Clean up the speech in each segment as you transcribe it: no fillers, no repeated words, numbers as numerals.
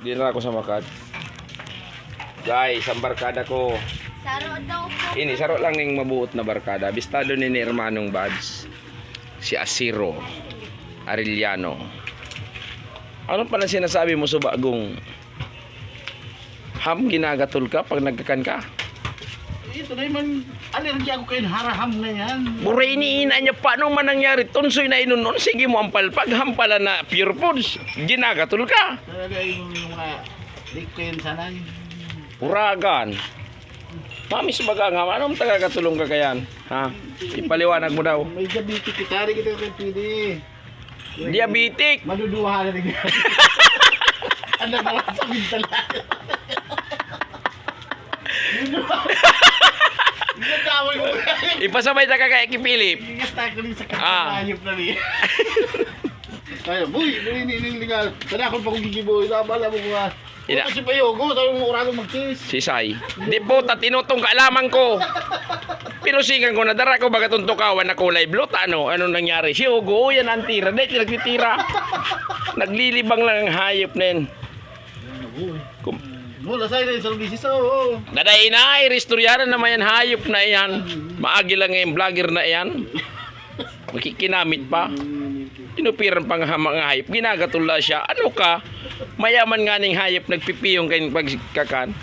Di na ako sa makad. Guys, ang barkada ko. Saro daw po. Ini, saro lang ng mabuot na barkada. Bistado ni Hermanong Bads. Si Asiro Arellano. Ano pala sinasabi mo sa bagong ham ginagatol ka pag nagkakan ka? Ito na man, alergy ako kayo, haraham na yan. Buray ni ina niya, paano man nangyari? Tunsoy na inunon, sige mo ang palpag, hampala na pure foods. Ginagatol ka. Talaga yung mga di ko yun sanay. Uragan. Mamis baga nga, anong tagagatulong ka kayan? Ha? Ipaliwanag mo daw. May diabetic kita, rin kita kayo pwede. Diabetic. Maduduha na rin. Ano ba sa bintala? Nagkawal mo. Ipasabay ta ka kay Philip. Gasta ko rin sa Ah. kapatayop na rin. Kaya, boy, ligal. Sana ako pa kong gigiboy. Nabala mo nga. Ina. Kasi pa yogo, sabi mo urado mag-kiss. Si Sai. Di po, tinutong kaalaman ko. Pinusingan ko na dara ko baga tuntukawan na kulay blue. Ano nangyari? Si Hugo, yan ang tira. Dahil nagtitira. Naglilibang lang ang hayop na yan. Mula sa'yo rin sa lugisis. Oo. Daday na, iristoryaran naman yan, hayop na yan. Maagi lang yung vlogger na yan. Makikinamit pa. Tinupiran pa nga mga hayop. Ginagatula siya. Ano ka? Mayaman nga ning hayop, nagpipiyong kayong pagkakan.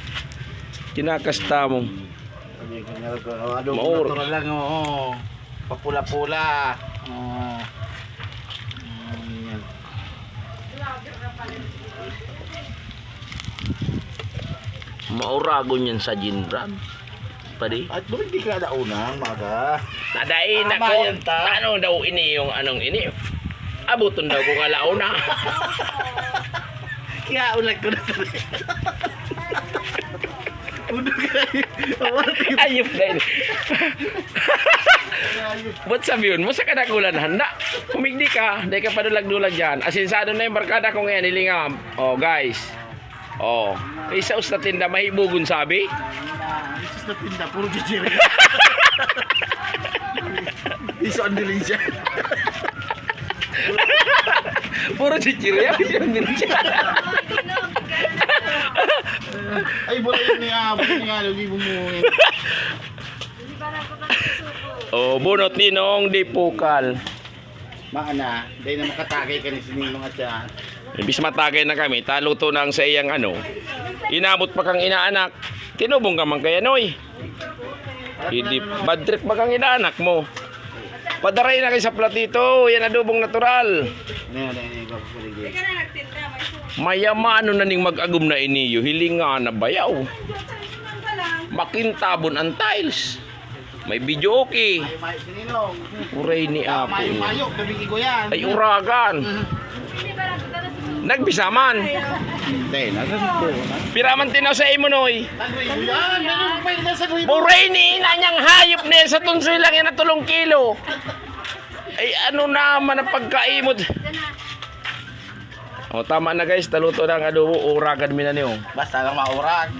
Kinakasta mo. Ano, Maur. natural lang. Oo. Papula-pula. Oo. Yan. Mauragon yan sa ginran. Padi. At bakit di ka naunang, maga? Daday na Tama ko. yan, ta. Ano daw ini yung anong ini? Abuton daw ko nga launa. Kaya ulag ko na sa Udo ka Ayop na ini. Ba't sabihin mo sa kanakulan handa? Kumigdi ka, hindi ka padulag-dulag dyan. Asinsado na yung barkada ko ngayon, ilingam. Oh guys. Oh, isa sa tinda mahibugon sabi. Isus na tinda, puro chichiri. Iso ang diling siya. Puro chichirya, yun din siya. Ay, bola yun niya. Bola niya, lagi bumuhin. Hindi ba na ko nagsusuko? Oh, bunot ninong di pukal. Maana, dahil na makatagay ka ni sining mga tiyan. Ibis matagay na kami, taluto na ang sa iyang ano. Inabot pa kang inaanak. Tinubong ka man kaya noy. Hindi, bad trip ba kang inaanak mo? Padaray na kayo sa platito, yan adobong natural. Ano yan, Hindi ka na nagtinda, may suko. Mayamano na ning mag-agum na iniyo, hilinga na bayaw. Tingnan ka lang. Makintabon ang tiles. May video okay. Mayo sininong. Uray ni Apo. Mayo, kabigi ko yan. Ay uragan. Hindi ba na ko na susuko? Nagbisaman. Hindi, nagasuko. Piraman tinaw sa imo noy. Sagri ko yan. Ganun pa yun sa sagri mo. Uray ni ina niyang hayop niya sa tunsoy lang yan na 3 kilo. Ay ano naman ang pagkaimod. Diyan na. O tama na guys, taluto ng adobo, uragan mi na niyo. Basta lang maurag.